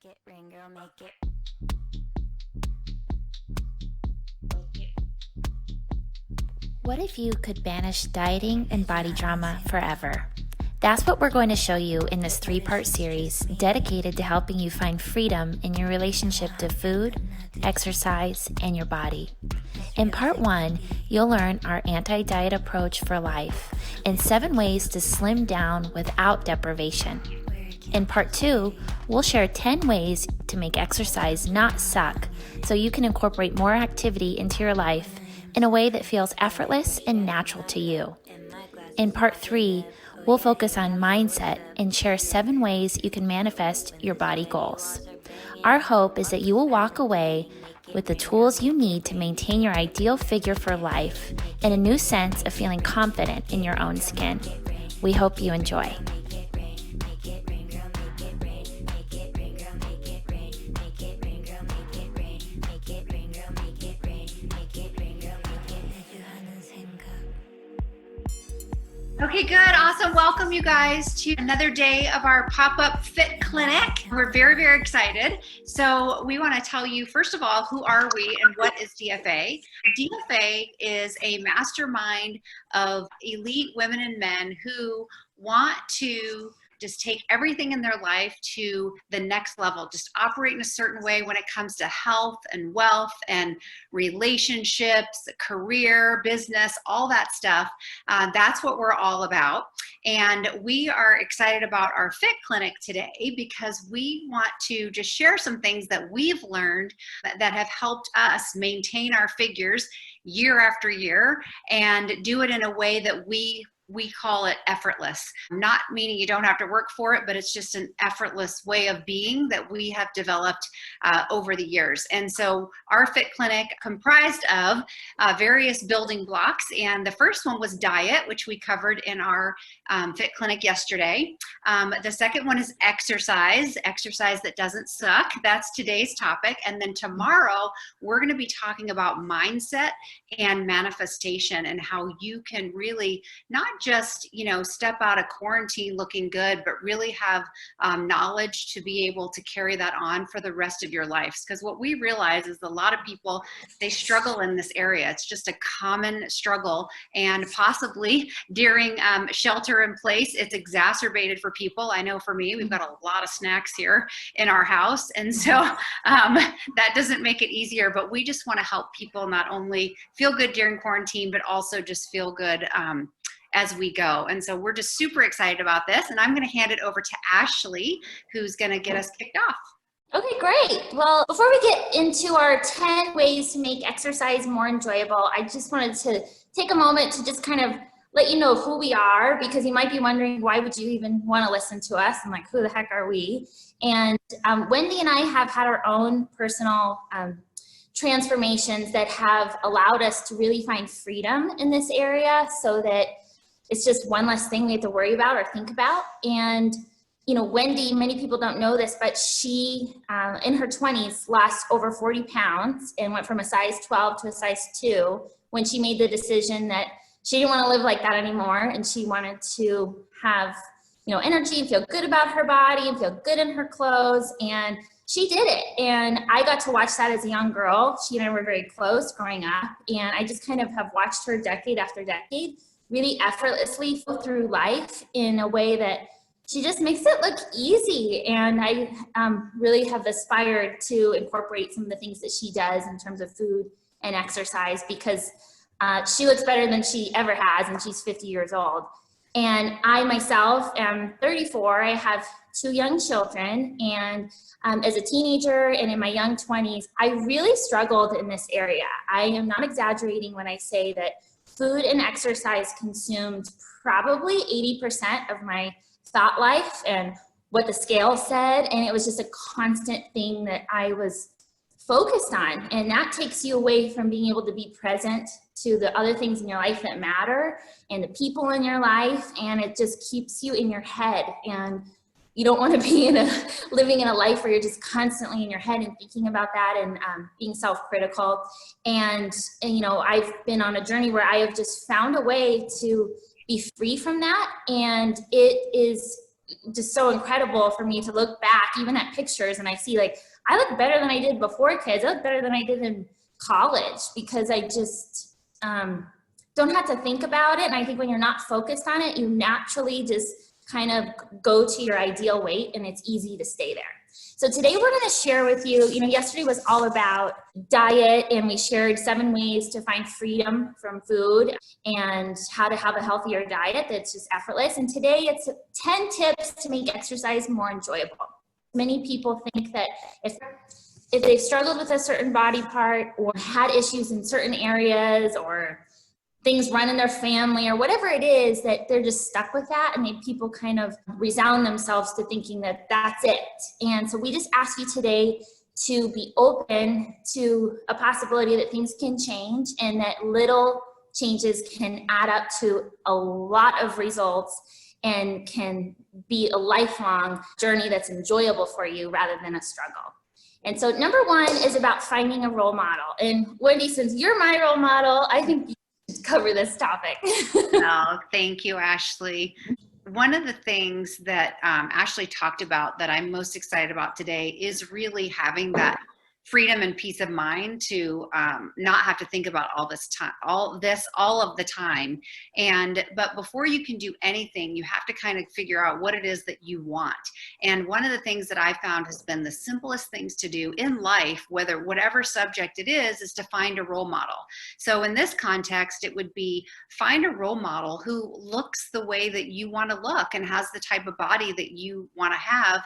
it, rain girl, make it. What if you could banish dieting and body drama forever? That's what we're going to show you in this 3-part series dedicated to helping you find freedom in your relationship to food, exercise, and your body. In part 1, you'll learn our anti-diet approach for life and 7 ways to slim down without deprivation. In part 2, we'll share 10 ways to make exercise not suck so you can incorporate more activity into your life in a way that feels effortless and natural to you. In part 3, we'll focus on mindset and share 7 ways you can manifest your body goals. Our hope is that you will walk away with the tools you need to maintain your ideal figure for life and a new sense of feeling confident in your own skin. We hope you enjoy. Okay, good. Awesome. Welcome you guys to another day of our pop-up fit clinic. We're very, very excited. So we want to tell you, first of all, who are we and what is DFA? DFA is a mastermind of elite women and men who want to just take everything in their life to the next level, just operate in a certain way when it comes to health and wealth and relationships, career, business, all that stuff. That's what we're all about. And we are excited about our Fit Clinic today because we want to just share some things that we've learned that have helped us maintain our figures year after year and do it in a way that we call it effortless, not meaning you don't have to work for it, but it's just an effortless way of being that we have developed over the years. And so our Fit Clinic comprised of various building blocks. And the first one was diet, which we covered in our Fit Clinic yesterday. The second one is exercise that doesn't suck. That's today's topic. And then tomorrow, we're going to be talking about mindset and manifestation and how you can really not just, step out of quarantine looking good, but really have knowledge to be able to carry that on for the rest of your lives. Because what we realize is a lot of people, they struggle in this area. It's just a common struggle. And possibly during shelter in place, it's exacerbated for people. I know for me, we've got a lot of snacks here in our house. And so that doesn't make it easier, but we just want to help people not only feel good during quarantine, but also just feel good as we go. And so we're just super excited about this. And I'm going to hand it over to Ashley, who's going to get us kicked off. Okay, great. Well, before we get into our 10 ways to make exercise more enjoyable, I just wanted to take a moment to just kind of let you know who we are, because you might be wondering, why would you even want to listen to us? I'm like, who the heck are we? And Wendy and I have had our own personal transformations that have allowed us to really find freedom in this area so that it's just one less thing we have to worry about or think about. And, Wendy, many people don't know this, but she, in her 20s, lost over 40 pounds and went from a size 12 to a size 2 when she made the decision that she didn't want to live like that anymore. And she wanted to have, energy and feel good about her body and feel good in her clothes. And she did it. And I got to watch that as a young girl. She and I were very close growing up. And I just kind of have watched her decade after decade really effortlessly go through life in a way that she just makes it look easy. And I really have aspired to incorporate some of the things that she does in terms of food and exercise, because she looks better than she ever has, and she's 50 years old. And I myself am 34. I have 2 young children. And as a teenager and in my young 20s, I really struggled in this area. I am not exaggerating when I say that food and exercise consumed probably 80% of my thought life and what the scale said. And it was just a constant thing that I was focused on. And that takes you away from being able to be present to the other things in your life that matter and the people in your life. And it just keeps you in your head. And you don't want to be living in a life where you're just constantly in your head and thinking about that and being self-critical. And, I've been on a journey where I have just found a way to be free from that. And it is just so incredible for me to look back even at pictures and I see like, I look better than I did before kids. I look better than I did in college because I just don't have to think about it. And I think when you're not focused on it, you naturally just kind of go to your ideal weight and it's easy to stay there. So today we're going to share with you, yesterday was all about diet and we shared 7 ways to find freedom from food and how to have a healthier diet that's just effortless. And today it's 10 tips to make exercise more enjoyable. Many people think that if they've struggled with a certain body part or had issues in certain areas or things run in their family or whatever it is, that they're just stuck with that, and people kind of resound themselves to thinking that that's it. And so we just ask you today to be open to a possibility that things can change and that little changes can add up to a lot of results and can be a lifelong journey that's enjoyable for you rather than a struggle. And so number 1 is about finding a role model. And Wendy, since you're my role model, I think cover this topic. Oh, thank you, Ashley. One of the things that Ashley talked about that I'm most excited about today is really having that freedom and peace of mind to not have to think about all of the time. But before you can do anything, you have to kind of figure out what it is that you want. And one of the things that I found has been the simplest things to do in life, whatever subject it is to find a role model. So in this context, it would be find a role model who looks the way that you want to look and has the type of body that you want to have.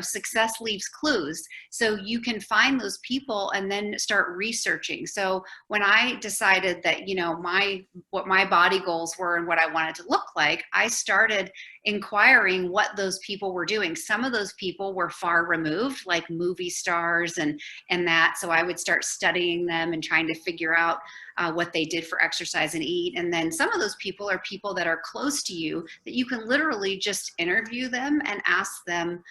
Success leaves clues. So you can find those people and then start researching. So when I decided that, what my body goals were and what I wanted to look like, I started inquiring what those people were doing. Some of those people were far removed, like movie stars and that. So I would start studying them and trying to figure out what they did for exercise and eat. And then some of those people are people that are close to you that you can literally just interview them and ask them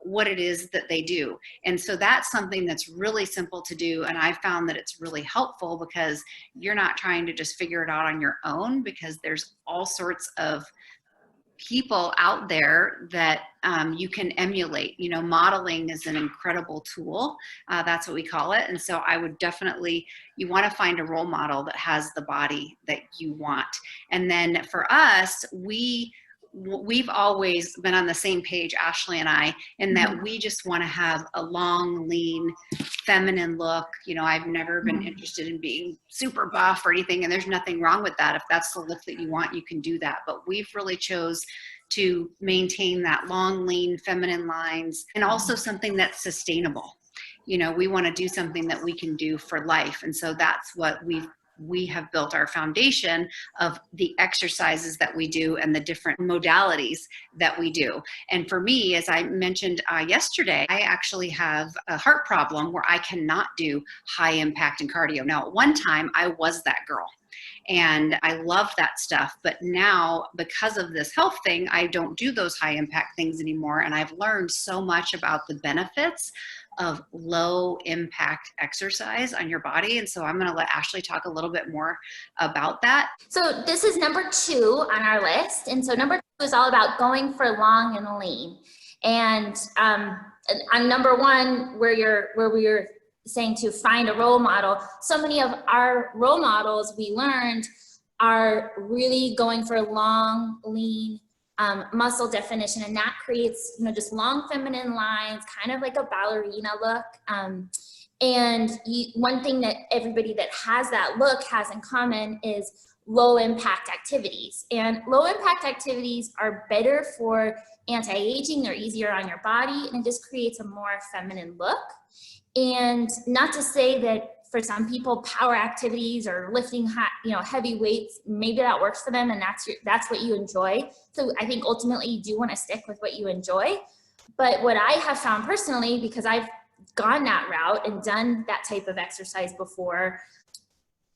what it is that they do. And so that's something that's really simple to do. And I found that it's really helpful because you're not trying to just figure it out on your own, because there's all sorts of people out there that you can emulate. Modeling is an incredible tool. That's what we call it. And so I would definitely, you want to find a role model that has the body that you want. And then for us, we've always been on the same page, Ashley and I, in that we just want to have a long, lean, feminine look. I've never been interested in being super buff or anything, and there's nothing wrong with that. If that's the look that you want, you can do that. But we've really chose to maintain that long, lean, feminine lines, and also something that's sustainable. We want to do something that we can do for life. And so that's what we have built our foundation of the exercises that we do and the different modalities that we do. And for me, as I mentioned yesterday, I actually have a heart problem where I cannot do high impact and cardio. Now, at one time I was that girl and I loved that stuff. But now, because of this health thing, I don't do those high impact things anymore. And I've learned so much about the benefits of low impact exercise on your body. And so I'm going to let Ashley talk a little bit more about that. So this is number 2 on our list. And so number 2 is all about going for long and lean. And on number 1, where we were saying to find a role model, so many of our role models we learned are really going for long, lean, muscle definition, and that creates just long feminine lines, kind of like a ballerina look. And one thing that everybody that has that look has in common is low impact activities. And low impact activities are better for anti-aging. They're easier on your body, and it just creates a more feminine look. And not to say that for some people, power activities or lifting heavy weights, maybe that works for them and that's what you enjoy. So I think ultimately you do want to stick with what you enjoy. But what I have found personally, because I've gone that route and done that type of exercise before,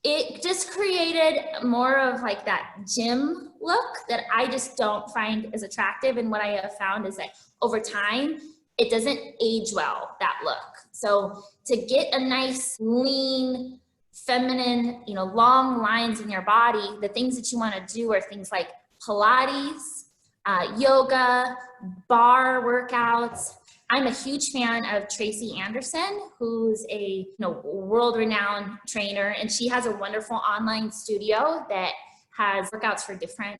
it just created more of like that gym look that I just don't find as attractive. And what I have found is that over time, it doesn't age well, that look. So to get a nice, lean, feminine, long lines in your body, the things that you want to do are things like Pilates, yoga, bar workouts. I'm a huge fan of Tracy Anderson, who's a world-renowned trainer, and she has a wonderful online studio that has workouts for different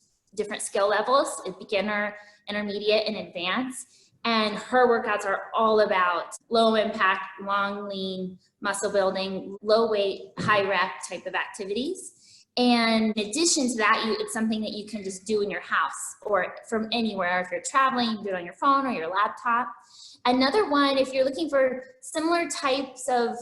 skill levels, beginner, intermediate, and advanced. And her workouts are all about low impact, long, lean, muscle building, low weight, high rep type of activities. And in addition to that, it's something that you can just do in your house or from anywhere. If you're traveling, you can do it on your phone or your laptop. Another one, if you're looking for similar types of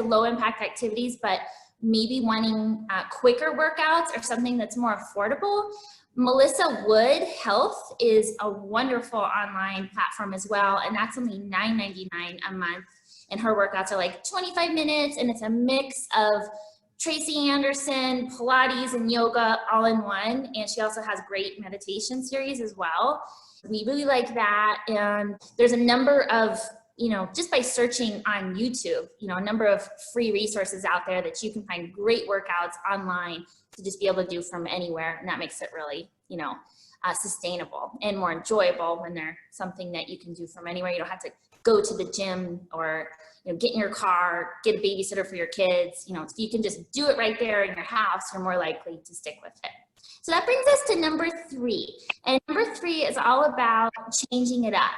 low impact activities, but maybe wanting quicker workouts or something that's more affordable, Melissa Wood Health is a wonderful online platform as well, and that's only $9.99 a month. And her workouts are like 25 minutes, and it's a mix of Tracy Anderson, Pilates, and yoga all in one. And she also has great meditation series as well. We really like that. And there's a number of, just by searching on YouTube, a number of free resources out there that you can find great workouts online to just be able to do from anywhere. And that makes it really, sustainable and more enjoyable when they're something that you can do from anywhere. You don't have to go to the gym or get in your car, get a babysitter for your kids. If you can just do it right there in your house, you're more likely to stick with it. So that brings us to number 3. And number 3 is all about changing it up.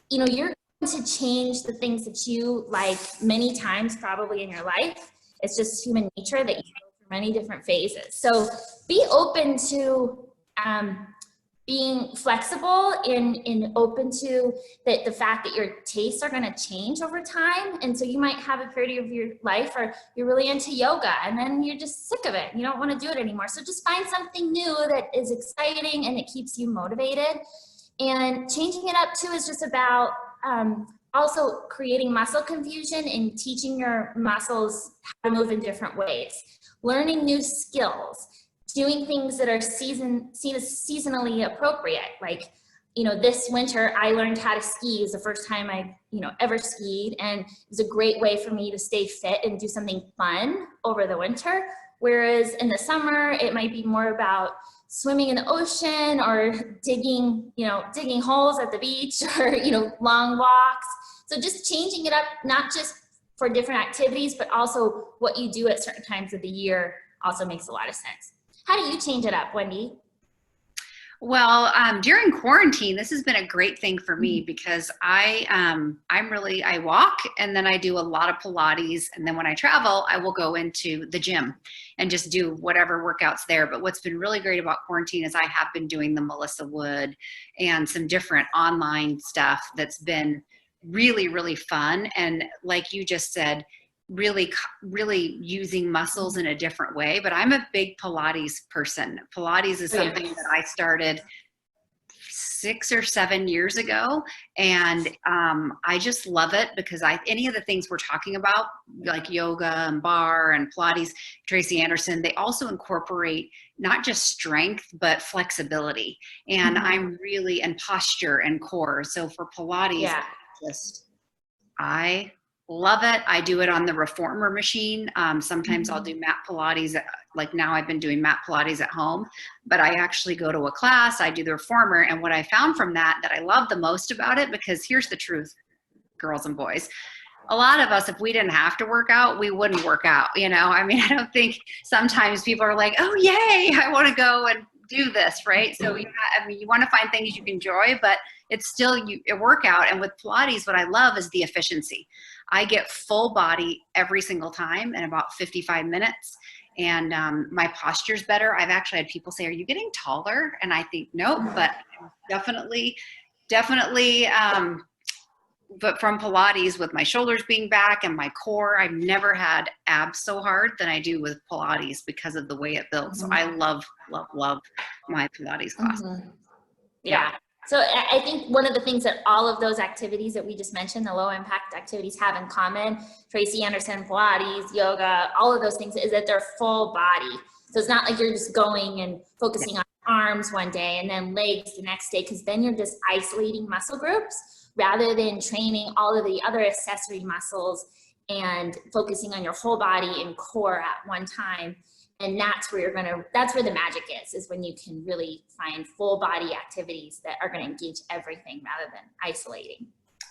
You're going to change the things that you like many times probably in your life. It's just human nature that you go through many different phases. So be open to being flexible and open to the fact that your tastes are going to change over time. And so you might have a period of your life where you're really into yoga and then you're just sick of it. You don't want to do it anymore. So just find something new that is exciting and it keeps you motivated. And changing it up too is just about also creating muscle confusion and teaching your muscles how to move in different ways. Learning new skills. Doing things that are seen as seasonally appropriate. Like, this winter I learned how to ski. It was the first time I, ever skied. And it was a great way for me to stay fit and do something fun over the winter. Whereas in the summer, it might be more about swimming in the ocean or digging holes at the beach or, long walks. So just changing it up, not just for different activities, but also what you do at certain times of the year also makes a lot of sense. How do you change it up, Wendy? Well, during quarantine, this has been a great thing for me because I walk and then I do a lot of Pilates. And then when I travel, I will go into the gym and just do whatever workouts there. But what's been really great about quarantine is I have been doing the Melissa Wood and some different online stuff that's been really, really fun. And like you just said, really using muscles in a different way. But I'm a big Pilates person. Pilates is something that I started 6 or 7 years ago. And I just love it because any of the things we're talking about, like yoga and bar and Pilates, Tracy Anderson, they also incorporate not just strength, but flexibility. And and posture and core. So for Pilates, I love it. I do it on the reformer machine. Sometimes I'll do mat Pilates. Like now I've been doing mat Pilates at home, but I actually go to a class, I do the reformer. And what I found from that I love the most about it, because here's the truth, girls and boys, a lot of us, if we didn't have to work out, we wouldn't work out. I don't think sometimes people are like, oh, yay, I want to go and do this, right? So you want to find things you can enjoy, but it's still a workout. And with Pilates, what I love is the efficiency. I get full body every single time in about 55 minutes. And my posture's better. I've actually had people say, are you getting taller? And I think, nope, but definitely, but from Pilates, with my shoulders being back and my core, I've never had abs so hard than I do with Pilates because of the way it builds. So I love my Pilates class. Yeah. So I think one of the things that all of those activities that we just mentioned, the low impact activities, have in common, Tracy Anderson, Pilates, yoga, all of those things, is that they're full body. So it's not like you're just going and focusing on arms one day and then legs the next day, because then you're just isolating muscle groups rather than training all of the other accessory muscles and focusing on your whole body and core at one time. And that's where that's where the magic is when you can really find full body activities that are going to engage everything rather than isolating.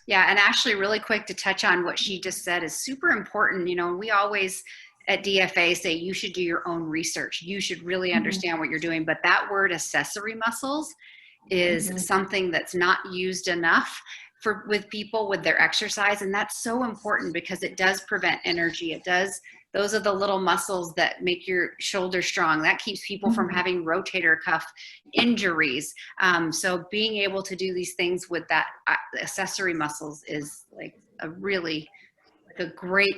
Yeah. And Ashley, really quick to touch on what she just said is super important. You know, we always at DFA say you should do your own research. You should really understand what you're doing. But that word accessory muscles is something that's not used enough with people with their exercise. And that's so important because it does prevent energy. Those are the little muscles that make your shoulder strong. That keeps people from having rotator cuff injuries. So being able to do these things with that accessory muscles is like a great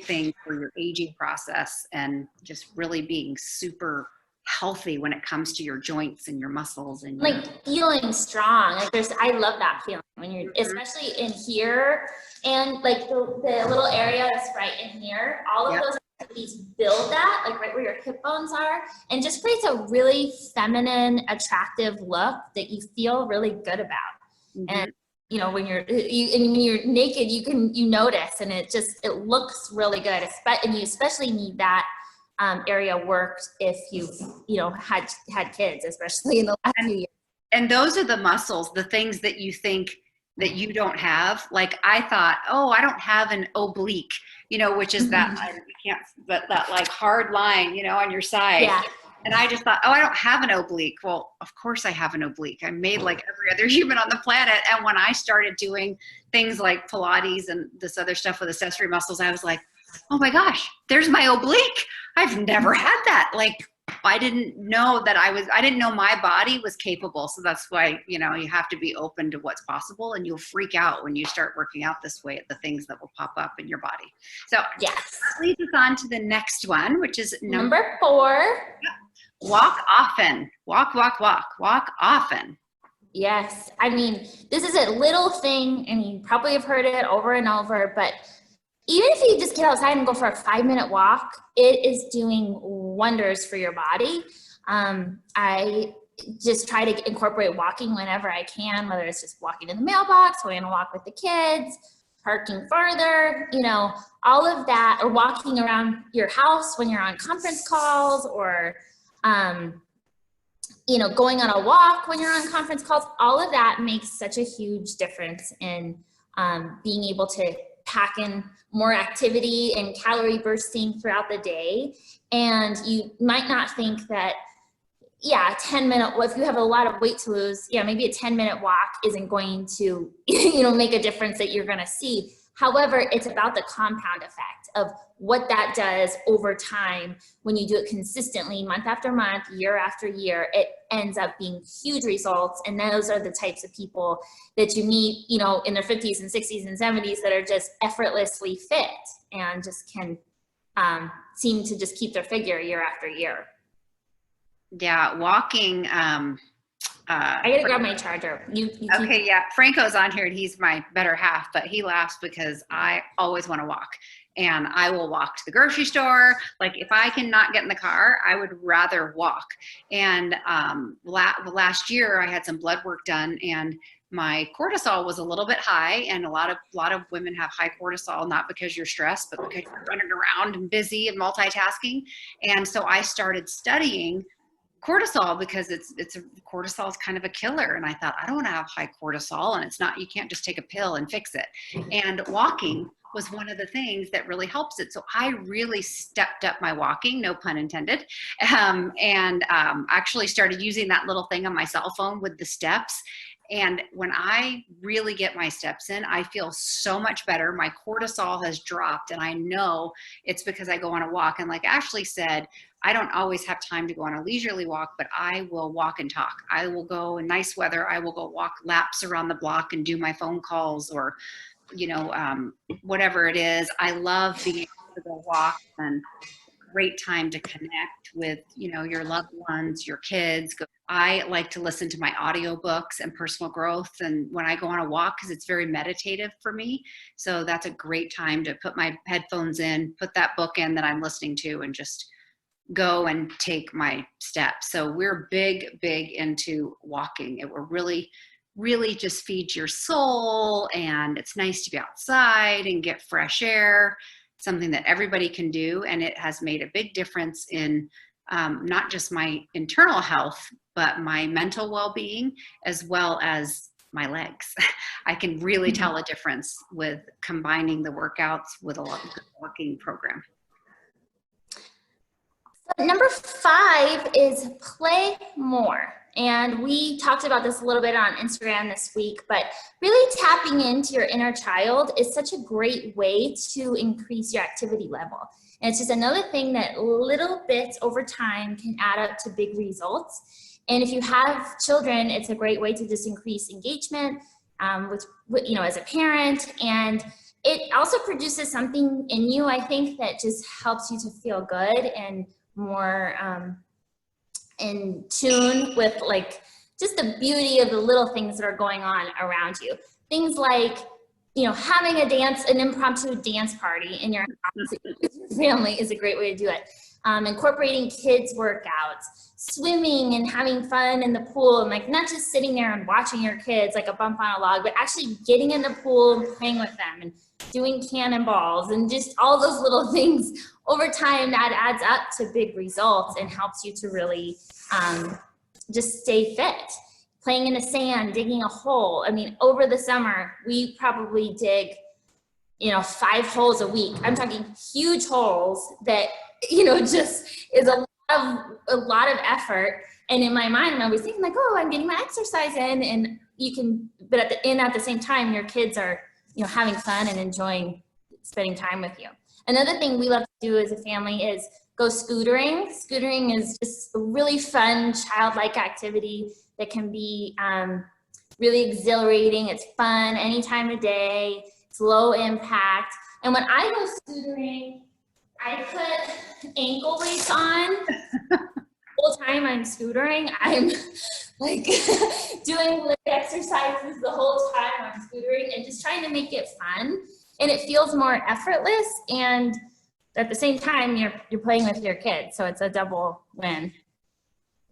thing for your aging process and just really being super healthy when it comes to your joints and your muscles and like feeling strong. Like I love that feeling when you're, especially in here and like the little area that's right in here, all of those activities build that, like right where your hip bones are, and just creates a really feminine, attractive look that you feel really good about. And you know, when you're naked, you notice, and it looks really good. And you especially need that area worked if you've had kids, especially in the last few years. And those are the muscles, the things that you think that you don't have. Like I thought, oh, I don't have an oblique, which is that that like hard line, on your side. Yeah. And I just thought, oh, I don't have an oblique. Well, of course I have an oblique. I'm made like every other human on the planet. And when I started doing things like Pilates and this other stuff with accessory muscles, I was like, oh my gosh, there's my oblique. I've never had that. Like, I didn't know I didn't know my body was capable. So that's why, you have to be open to what's possible, and you'll freak out when you start working out this way at the things that will pop up in your body. So yes, that leads us on to the next one, which is number 4. Walk often. Walk often. Yes. I mean, this is a little thing, and you probably have heard it over and over, but even if you just get outside and go for a 5-minute walk, it is doing wonders for your body. I just try to incorporate walking whenever I can, whether it's just walking to the mailbox, going on a walk with the kids, parking further, all of that, or walking around your house when you're on conference calls, or, going on a walk when you're on conference calls. All of that makes such a huge difference in being able to pack in more activity and calorie bursting throughout the day. And you might not think that, 10-minute, if you have a lot of weight to lose, maybe a 10-minute walk isn't going to, make a difference that you're going to see. However, it's about the compound effect of what that does over time. When you do it consistently, month after month, year after year, it ends up being huge results. And those are the types of people that you meet, in their 50s and 60s and 70s that are just effortlessly fit and just can seem to just keep their figure year after year. Yeah, walking. I gotta grab my charger. Okay, yeah. Franco's on here, and he's my better half, but he laughs because I always want to walk, and I will walk to the grocery store. Like if I cannot get in the car, I would rather walk. And last year I had some blood work done, and my cortisol was a little bit high, and a lot of women have high cortisol, not because you're stressed, but because you're running around and busy and multitasking. And so I started studying cortisol because cortisol is kind of a killer. And I thought, I don't want to have high cortisol, and it's not, you can't just take a pill and fix it. And walking was one of the things that really helps it. So I really stepped up my walking, no pun intended, and actually started using that little thing on my cell phone with the steps. And when I really get my steps in, I feel so much better. My cortisol has dropped, and I know it's because I go on a walk. And like Ashley said, I don't always have time to go on a leisurely walk, but I will walk and talk. I will go in nice weather. I will go walk laps around the block and do my phone calls, or, whatever it is. I love being able to go walk, and great time to connect with, your loved ones, your kids. I like to listen to my audiobooks and personal growth. And when I go on a walk, because it's very meditative for me. So that's a great time to put my headphones in, put that book in that I'm listening to, and just go and take my steps. So we're big into walking. It will really just feeds your soul, and it's nice to be outside and get fresh air, something that everybody can do. And it has made a big difference in not just my internal health, but my mental well-being, as well as my legs. I can really tell a difference with combining the workouts with a good walking program. Number 5 is play more. And we talked about this a little bit on Instagram this week, but really tapping into your inner child is such a great way to increase your activity level. And it's just another thing that little bits over time can add up to big results. And if you have children, it's a great way to just increase engagement with as a parent. And it also produces something in you, I think, that just helps you to feel good and more in tune with like just the beauty of the little things that are going on around you. Things like, having an impromptu dance party in your house with your family is a great way to do it. Incorporating kids workouts, swimming and having fun in the pool, and like not just sitting there and watching your kids like a bump on a log, but actually getting in the pool and playing with them and doing cannonballs and just all those little things over time that adds up to big results and helps you to really just stay fit. Playing in the sand, digging a hole. I mean, over the summer, we probably dig, 5 holes a week. I'm talking huge holes that, just is a lot of effort. And in my mind, I'm always thinking like, oh, I'm getting my exercise in, and but at the same time, your kids are, having fun and enjoying spending time with you. Another thing we love to do as a family is go scootering. Scootering is just a really fun, childlike activity that can be really exhilarating. It's fun any time of day. It's low impact. And when I go scootering, I put ankle weights on. The whole time I'm scootering, I'm like doing leg exercises the whole time I'm scootering and just trying to make it fun. And it feels more effortless, and at the same time, you're playing with your kids, so it's a double win.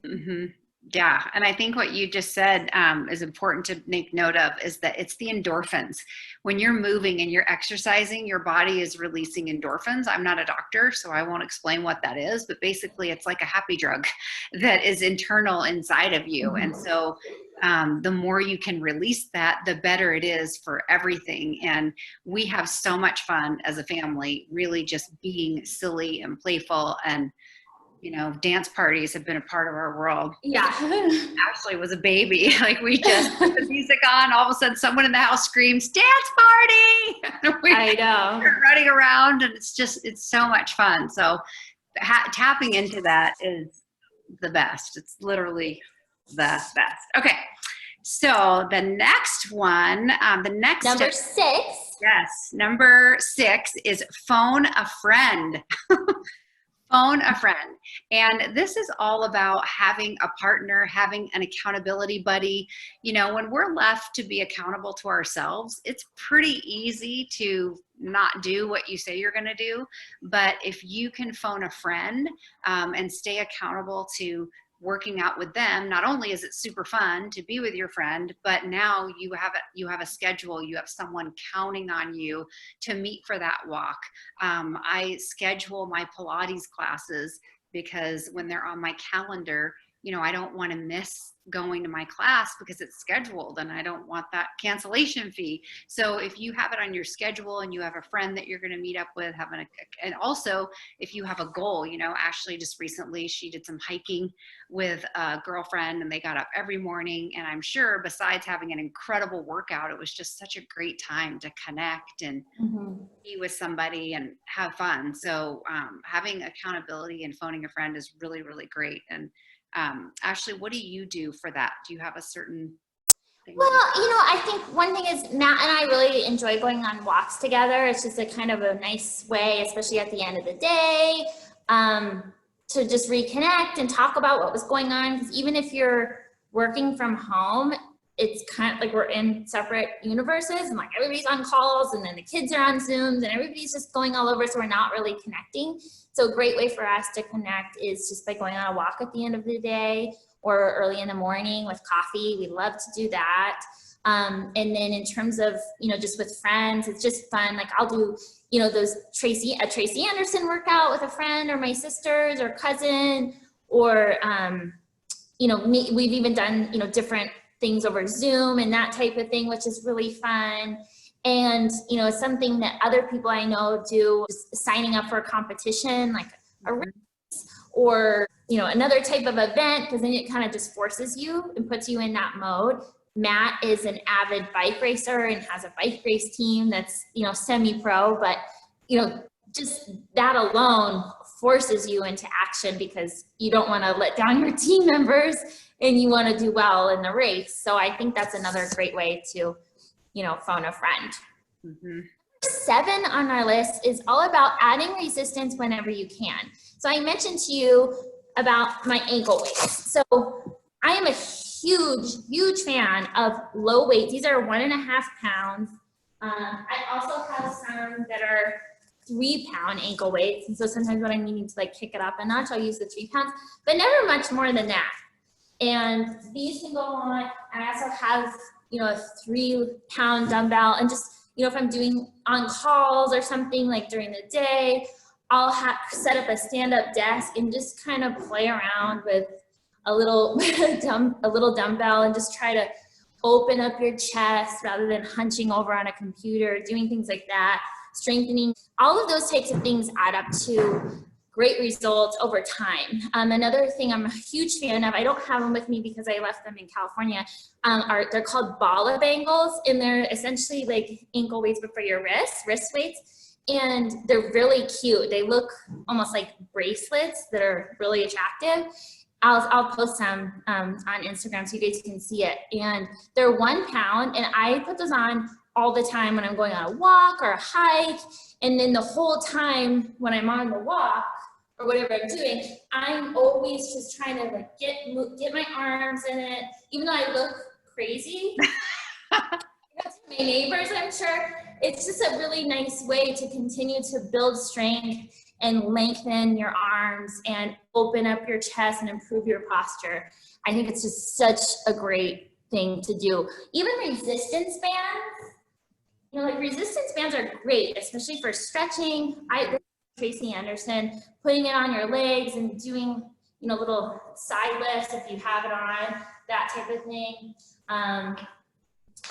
Mm-hmm. Yeah, and I think what you just said is important to make note of, is that it's the endorphins. When you're moving and you're exercising, your body is releasing endorphins. I'm not a doctor, so I won't explain what that is, but basically it's like a happy drug that is internal inside of you. Mm-hmm. And so the more you can release that, the better it is for everything. And we have so much fun as a family, really just being silly and playful, and dance parties have been a part of our world. Yeah. Ashley was a baby. Like, we just put the music on. All of a sudden, someone in the house screams, "Dance party!" I know. We're running around, and it's so much fun. So tapping into that is the best. It's literally the best. Okay. So the next one, number 6. Yes. Number 6 is phone a friend. Phone a friend. And this is all about having a partner, having an accountability buddy. When we're left to be accountable to ourselves, it's pretty easy to not do what you say you're going to do. But if you can phone a friend and stay accountable to working out with them, not only is it super fun to be with your friend, but now you have a schedule, you have someone counting on you to meet for that walk. I schedule my Pilates classes because when they're on my calendar, I don't want to miss going to my class because it's scheduled, and I don't want that cancellation fee. So if you have it on your schedule and you have a friend that you're going to meet up with, and also if you have a goal, Ashley just recently, she did some hiking with a girlfriend, and they got up every morning. And I'm sure besides having an incredible workout, it was just such a great time to connect and be with somebody and have fun. So having accountability and phoning a friend is really, really great. And Ashley, what do you do for that? Do you have a certain thing? Well, I think one thing is Matt and I really enjoy going on walks together. It's just a kind of a nice way, especially at the end of the day, to just reconnect and talk about what was going on. Because even if you're working from home, it's kind of like we're in separate universes, and like everybody's on calls, and then the kids are on Zooms, and everybody's just going all over, so we're not really connecting. So a great way for us to connect is just by going on a walk at the end of the day or early in the morning with coffee. We love to do that. And then in terms of, just with friends, it's just fun. Like I'll do, those Tracy Anderson workout with a friend or my sisters or cousin, or, we've even done, different things over Zoom and that type of thing, which is really fun. And, something that other people I know do is signing up for a competition, like a race or, another type of event, because then it kind of just forces you and puts you in that mode. Matt is an avid bike racer and has a bike race team that's, semi-pro, but, just that alone forces you into action because you don't want to let down your team members and you want to do well in the race. So I think that's another great way to, phone a friend. Mm-hmm. 7 on our list is all about adding resistance whenever you can. So I mentioned to you about my ankle weights. So I am a huge fan of low weights. These are 1.5 pounds. I also have some that are 3-pound ankle weights. And so sometimes when I'm needing to like kick it up a notch, I'll use the 3 pounds, but never much more than that. And these can go on. I also have, a 3-pound dumbbell, and just, if I'm doing on calls or something like during the day, I'll set up a stand-up desk and just kind of play around with a little dumbbell and just try to open up your chest rather than hunching over on a computer, doing things like that, strengthening. All of those types of things add up to great results over time. Another thing I'm a huge fan of, I don't have them with me because I left them in California, they're called Bali bangles, and they're essentially like ankle weights but for your wrist weights, and they're really cute. They look almost like bracelets that are really attractive. I'll post some on Instagram so you guys can see it. And they're 1 pound, and I put those on all the time when I'm going on a walk or a hike. And then the whole time when I'm on the walk or whatever I'm doing, I'm always just trying to like get my arms in it, even though I look crazy. My neighbors, I'm sure. It's just a really nice way to continue to build strength and lengthen your arms and open up your chest and improve your posture. I think it's just such a great thing to do. Even resistance bands, like resistance bands are great, especially for stretching. Tracy Anderson, putting it on your legs and doing, little side lifts if you have it on, that type of thing.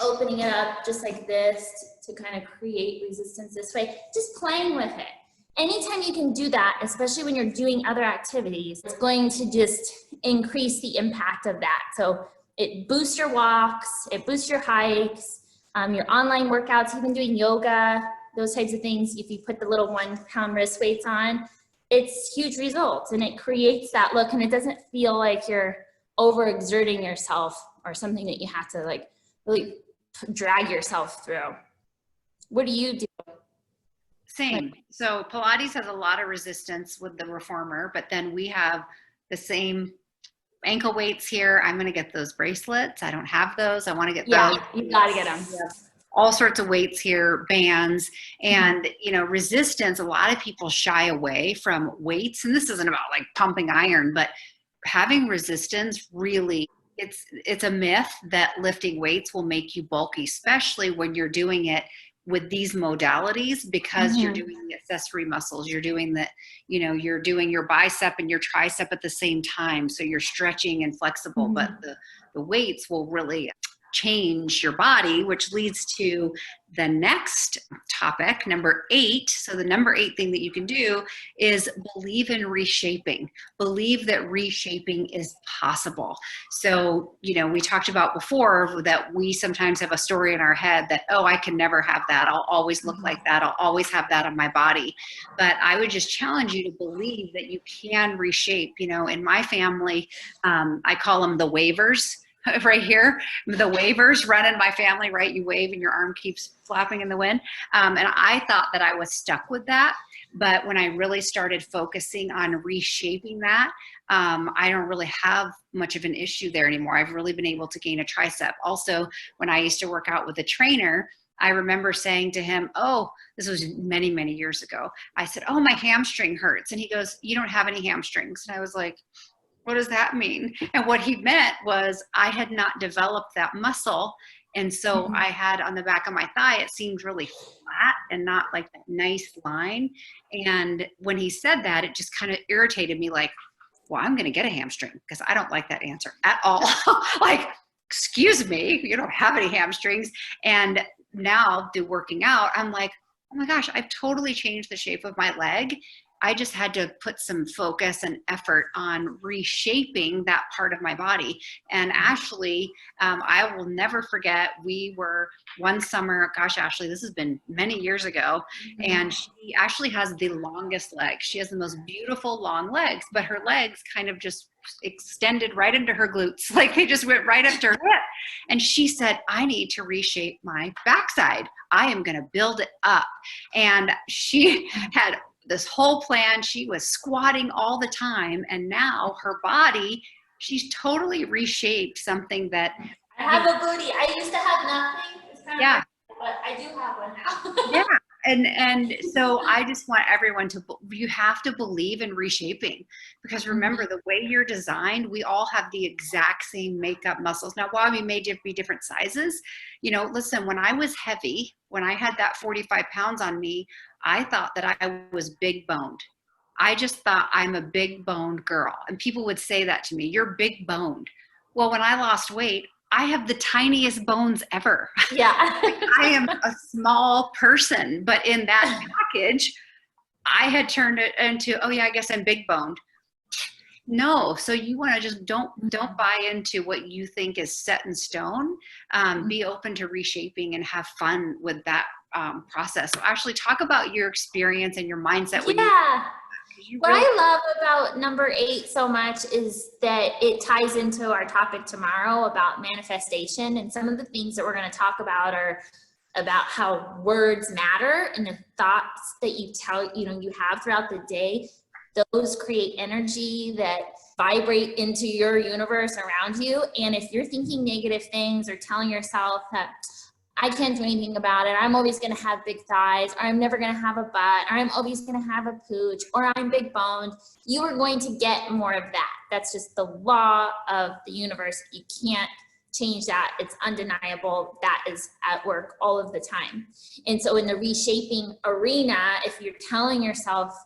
Opening it up just like this to kind of create resistance this way, just playing with it. Anytime you can do that, especially when you're doing other activities, it's going to just increase the impact of that. So it boosts your walks, it boosts your hikes, your online workouts, even doing yoga, those types of things. If you put the little 1 pound wrist weights on, it's huge results, and it creates that look, and it doesn't feel like you're overexerting yourself or something that you have to like really drag yourself through. What do you do? Same. So Pilates has a lot of resistance with the reformer, but then we have the same ankle weights here. I'm going to get those bracelets. I don't have those. I want to get those. Yeah, you got to get them. All sorts of weights here, bands, and resistance. A lot of people shy away from weights, and this isn't about like pumping iron, but having resistance really, it's a myth that lifting weights will make you bulky, especially when you're doing it with these modalities, because you're doing the accessory muscles, you're doing the, you're doing your bicep and your tricep at the same time. So you're stretching and flexible, but the weights will really change your body, which leads to the next topic, number 8. So the number 8 thing that you can do is believe in reshaping. Believe that reshaping is possible. So, we talked about before that we sometimes have a story in our head that, oh, I can never have that. I'll always look like that. I'll always have that on my body. But I would just challenge you to believe that you can reshape. In my family, I call them the wavers. Right here, the wavers run in my family, right? You wave and your arm keeps flapping in the wind. And I thought that I was stuck with that. But when I really started focusing on reshaping that, I don't really have much of an issue there anymore. I've really been able to gain a tricep. Also, when I used to work out with a trainer, I remember saying to him, oh, this was many, many years ago. I said, oh, my hamstring hurts. And he goes, you don't have any hamstrings. And I was like, what does that mean? And what he meant was I had not developed that muscle. And so I had on the back of my thigh, it seemed really flat and not like that nice line. And when he said that, it just kind of irritated me, like, well, I'm going to get a hamstring, because I don't like that answer at all. Like, excuse me, you don't have any hamstrings. And now through working out, I'm like, oh my gosh, I've totally changed the shape of my leg. I just had to put some focus and effort on reshaping that part of my body. And Ashley, I will never forget, we were one summer, gosh, Ashley, this has been many years ago, and she actually has the longest legs. She has the most beautiful long legs, but her legs kind of just extended right into her glutes. Like, they just went right up to her hip. And she said, I need to reshape my backside. I am going to build it up. And she had this whole plan. She was squatting all the time. And now her body, she's totally reshaped something that. I have a booty. I used to have nothing. It's kind of Yeah. But I do have one now. Yeah. And so I just want everyone to, you have to believe in reshaping, because remember, the way you're designed, we all have the exact same makeup muscles. Now, while we may be different sizes, you know, listen, when I was heavy, when I had that 45 pounds on me, I thought that I was big boned. I just thought, I'm a big boned girl. And people would say that to me, you're big boned. Well, when I lost weight, I have the tiniest bones ever. Yeah. Like, I am a small person, but in that package, I had turned it into, oh yeah, I guess I'm big boned. No, so you want to just don't buy into what you think is set in stone. Be open to reshaping and have fun with that process. So actually, talk about your experience and your mindset. When What I love about number 8 so much is that it ties into our topic tomorrow about manifestation, and some of the things that we're going to talk about are about how words matter, and the thoughts that you have throughout the day, those create energy that vibrate into your universe around you. And if you're thinking negative things or telling yourself that I can't do anything about it, I'm always going to have big thighs, or I'm never going to have a butt, or I'm always going to have a pooch, or I'm big boned, you are going to get more of that. That's just the law of the universe. You can't change that. It's undeniable. That is at work all of the time. And so in the reshaping arena, if you're telling yourself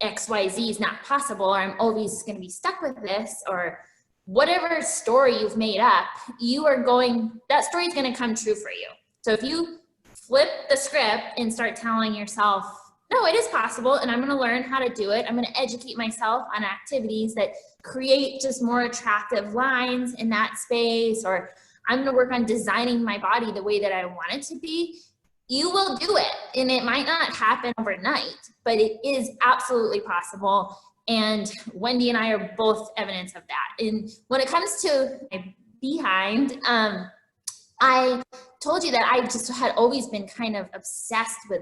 XYZ is not possible, or I'm always going to be stuck with this, or whatever story you've made up, that story is going to come true for you. So if you flip the script and start telling yourself, no, it is possible, and I'm going to learn how to do it. I'm going to educate myself on activities that create just more attractive lines in that space, or I'm going to work on designing my body the way that I want it to be. You will do it, and it might not happen overnight, but it is absolutely possible. And Wendy and I are both evidence of that. And when it comes to my behind, I told you that I just had always been kind of obsessed with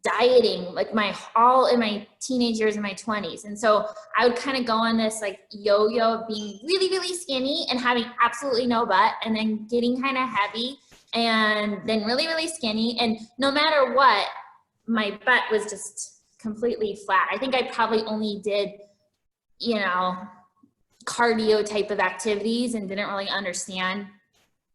dieting, like all in my teenage years and my 20s. And so I would kind of go on this like yo-yo of being really, really skinny and having absolutely no butt, and then getting kind of heavy, and then really, really skinny. And no matter what, my butt was just completely flat. I think I probably only did, cardio type of activities and didn't really understand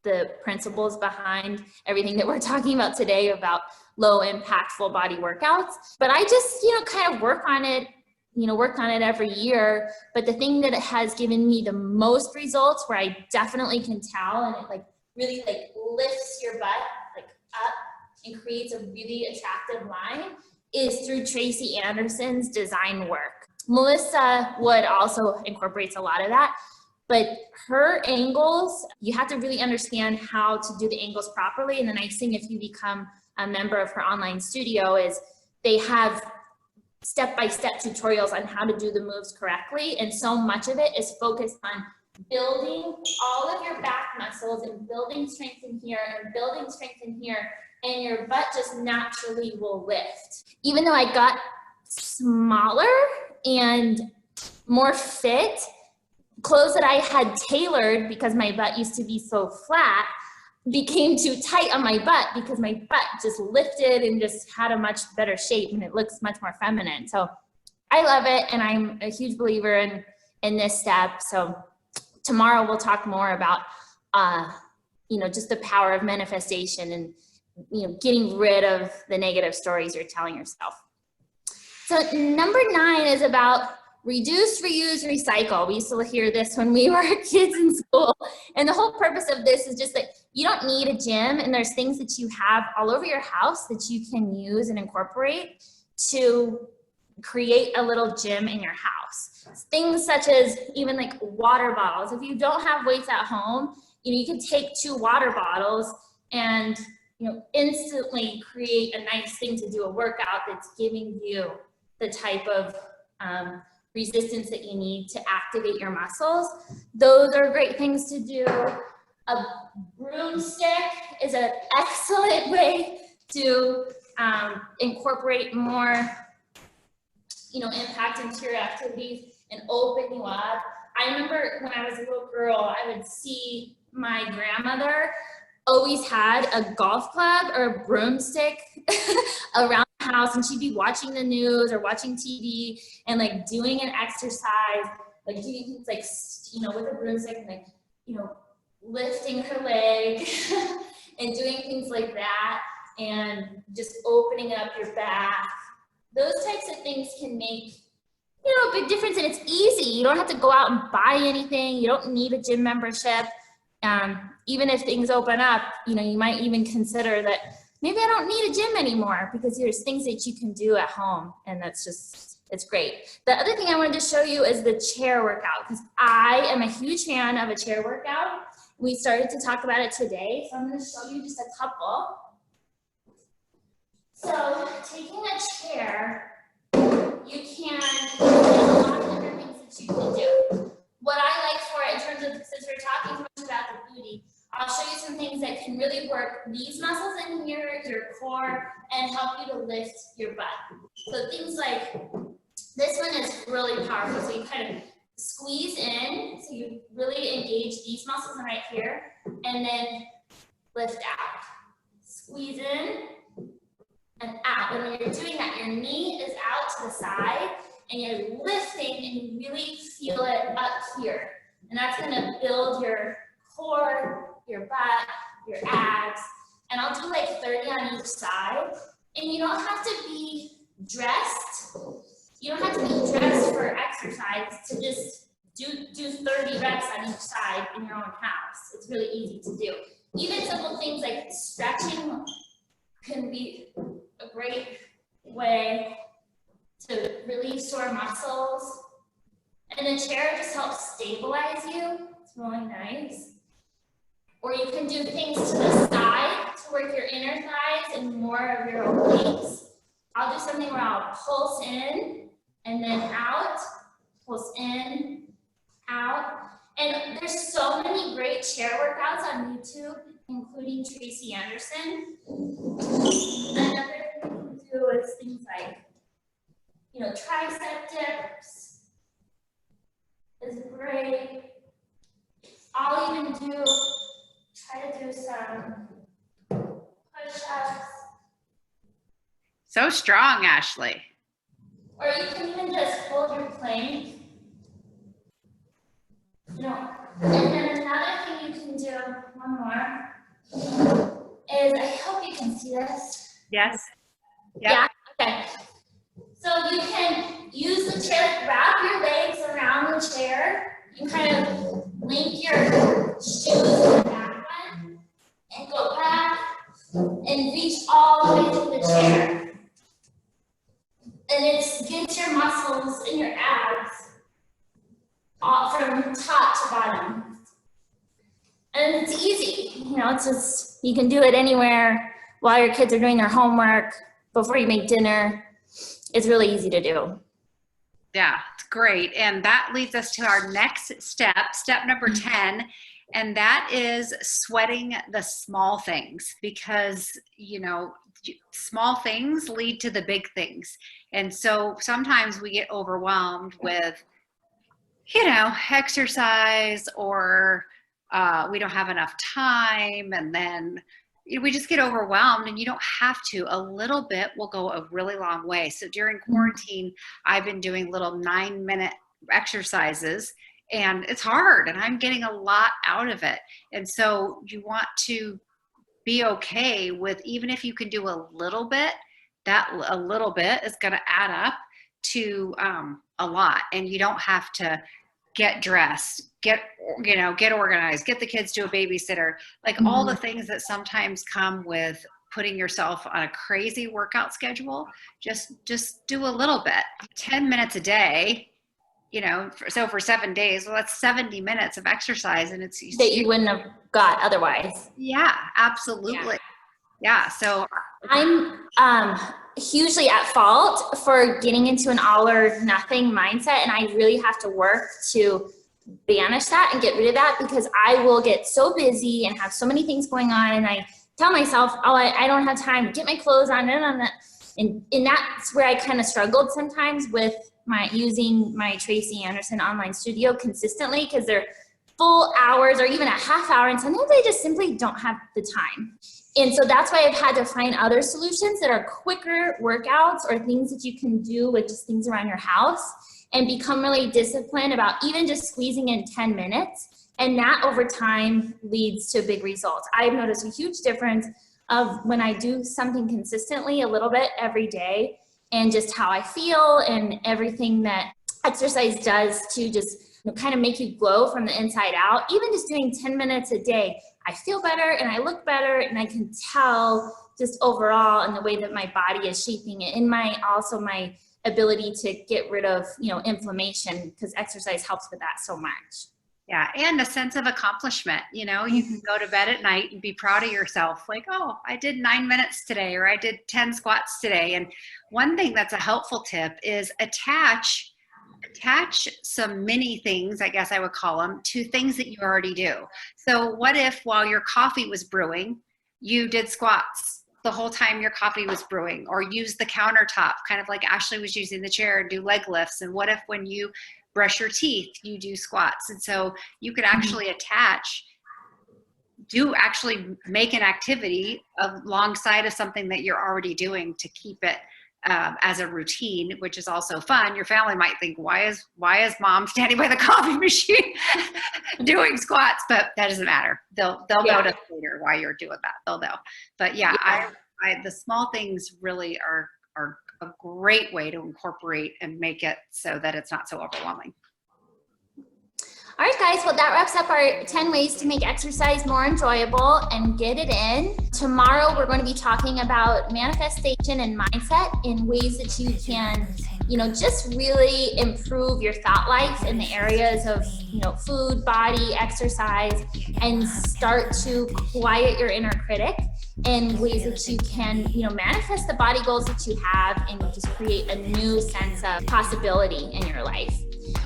the principles behind everything that we're talking about today about low impactful body workouts. But I just, kind of worked on it every year. But the thing that has given me the most results, where I definitely can tell, and it really lifts your butt up and creates a really attractive line, is through Tracy Anderson's design work. Melissa Wood also incorporates a lot of that, but her angles, you have to really understand how to do the angles properly. And the nice thing, if you become a member of her online studio, is they have step-by-step tutorials on how to do the moves correctly. And so much of it is focused on building all of your back muscles and building strength in here and building strength in here, and your butt just naturally will lift. Even though I got smaller and more fit, clothes that I had tailored because my butt used to be so flat became too tight on my butt, because my butt just lifted and just had a much better shape, and it looks much more feminine. So I love it, and I'm a huge believer in this step. So tomorrow we'll talk more about, just the power of manifestation and, getting rid of the negative stories you're telling yourself. So number 9 is about reduce, reuse, recycle. We used to hear this when we were kids in school. And the whole purpose of this is just that you don't need a gym, and there's things that you have all over your house that you can use and incorporate to create a little gym in your house. Things such as even like water bottles. If you don't have weights at home, you can take 2 water bottles and instantly create a nice thing to do a workout that's giving you the type of resistance that you need to activate your muscles. Those are great things to do. A broomstick is an excellent way to incorporate more impact into your activities and open you up. I remember when I was a little girl, I would see my grandmother always had a golf club or a broomstick around the house, and she'd be watching the news or watching TV and like doing an exercise, like doing things like, with a broomstick and like, lifting her leg and doing things like that, and just opening up your back. Those types of things can make a big difference, and it's easy. You don't have to go out and buy anything. You don't need a gym membership. Even if things open up, you might even consider that maybe I don't need a gym anymore, because there's things that you can do at home, and it's great. The other thing I wanted to show you is the chair workout, because I am a huge fan of a chair workout. We started to talk about it today, so I'm going to show you just a couple. So taking a chair, there's a lot of different things that you can do. What I like for it in terms of, since we're talking so much about the booty, I'll show you some things that can really work these muscles in here, your core, and help you to lift your butt. So things like, this one is really powerful. So you kind of squeeze in, so you really engage these muscles right here, and then lift out. Squeeze in and out. And when you're doing that, your knee is out to the side, and you're lifting, and you really feel it up here. And that's gonna build your core, your butt, your abs. And I'll do like 30 on each side. And you don't have to be dressed. You don't have to be dressed for exercise to just do 30 reps on each side in your own house. It's really easy to do. Even simple things like stretching can be a great way to relieve sore muscles. And the chair just helps stabilize you. It's really nice. Or you can do things to the side to work your inner thighs and more of your obliques. I'll do something where I'll pulse in and then out, pulse in, out. And there's so many great chair workouts on YouTube, including Tracy Anderson. Another thing you can do is things like, tricep dips is great. I'll even try to do some push-ups. So strong, Ashley. Or you can even just hold your plank. And then another thing you can do, one more, is, I hope you can see this. Yes. Yep. Yeah, okay. So you can use the chair, wrap your legs around the chair. You kind of link your shoes in the back one and go back and reach all the way to the chair. And it gets your muscles and your abs all from top to bottom. And it's easy, it's just, you can do it anywhere while your kids are doing their homework, before you make dinner. It's really easy to do. Yeah, it's great. And that leads us to our next step, step number 10, and that is sweating the small things, because, small things lead to the big things. And so sometimes we get overwhelmed with, exercise, or we don't have enough time, and then we just get overwhelmed, and you don't have to. A little bit will go a really long way. So during quarantine, I've been doing little 9-minute exercises, and it's hard, and I'm getting a lot out of it. And so you want to be okay with, even if you can do a little bit, that a little bit is going to add up to a lot, and you don't have to get dressed, get organized, get the kids to a babysitter, like all the things that sometimes come with putting yourself on a crazy workout schedule. Just do a little bit, 10 minutes a day, so for 7 days, well, that's 70 minutes of exercise, and it's that you wouldn't have got otherwise. Yeah, absolutely. Yeah. So I'm hugely at fault for getting into an all or nothing mindset, and I really have to work to banish that and get rid of that, because I will get so busy and have so many things going on, and I tell myself, oh, I don't have time to get my clothes on, and that's where I kind of struggled sometimes with using my Tracy Anderson online studio consistently, because they're full hours or even a half hour, and sometimes I just simply don't have the time. And so that's why I've had to find other solutions that are quicker workouts or things that you can do with just things around your house, and become really disciplined about even just squeezing in 10 minutes. And that over time leads to big results. I've noticed a huge difference of when I do something consistently a little bit every day, and just how I feel and everything that exercise does to just kind of make you glow from the inside out. Even just doing 10 minutes a day, I feel better and I look better, and I can tell just overall in the way that my body is shaping it, and my ability to get rid of inflammation, because exercise helps with that so much. Yeah, and a sense of accomplishment. You can go to bed at night and be proud of yourself, like, oh, I did 9 minutes today, or I did 10 squats today. And one thing that's a helpful tip is attach some mini things, I guess I would call them, to things that you already do. So what if while your coffee was brewing, you did squats the whole time your coffee was brewing, or use the countertop, kind of like Ashley was using the chair, and do leg lifts? And what if when you brush your teeth, you do squats? And so you could actually make an activity alongside of something that you're already doing to keep it as a routine, which is also fun. Your family might think, why is mom standing by the coffee machine doing squats? But that doesn't matter. They'll notice later why you're doing that. They'll know. But I the small things really are a great way to incorporate and make it so that it's not so overwhelming. All right, guys, well, that wraps up our 10 ways to make exercise more enjoyable and get it in. Tomorrow, we're going to be talking about manifestation and mindset in ways that you can, just really improve your thought life in the areas of, food, body, exercise, and start to quiet your inner critic, and ways that you can, manifest the body goals that you have, and just create a new sense of possibility in your life.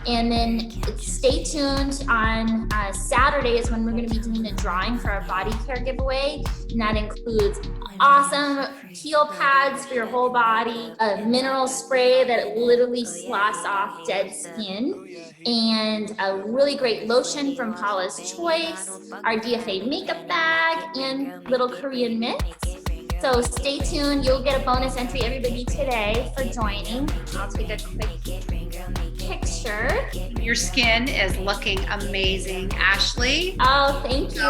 And then stay tuned on Saturday is when we're going to be doing a drawing for our body care giveaway. And that includes awesome peel pads for your whole body, a mineral spray that literally sloughs off dead skin, and a really great lotion from Paula's Choice, our DFA makeup bag, and little Korean mitts. So stay tuned. You'll get a bonus entry, everybody, today for joining. I'll take a quick picture. Your skin is looking amazing, Ashley. Oh, thank you.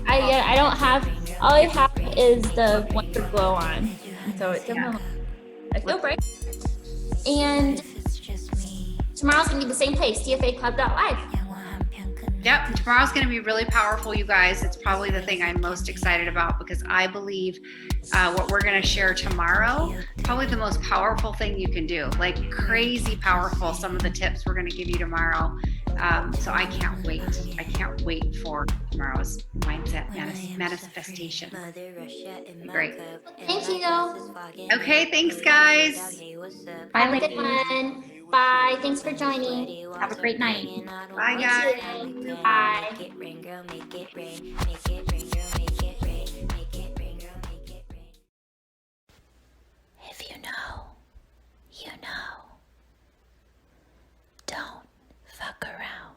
I don't have, all I have is the Wonder Glow on. So it doesn't, I feel bright. And tomorrow's going to be the same place, dfaclub.live. Yep, tomorrow's going to be really powerful, you guys. It's probably the thing I'm most excited about, because I believe what we're going to share tomorrow, probably the most powerful thing you can do. Like crazy powerful, some of the tips we're going to give you tomorrow. So I can't wait. I can't wait for tomorrow's mindset manifestation. Great. Thank you. Okay, thanks, guys. Bye, everyone. Bye. Thanks for joining. Have a great night. Bye, guys. Bye. If you know, you know. Don't fuck around.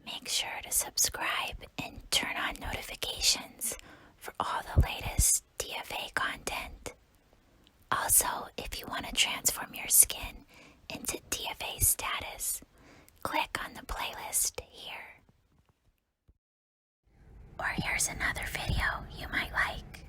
Make sure to subscribe and turn on notifications for all the latest DFA content. Also, if you want to transform your skin into DFA status, click on the playlist here. Or here's another video you might like.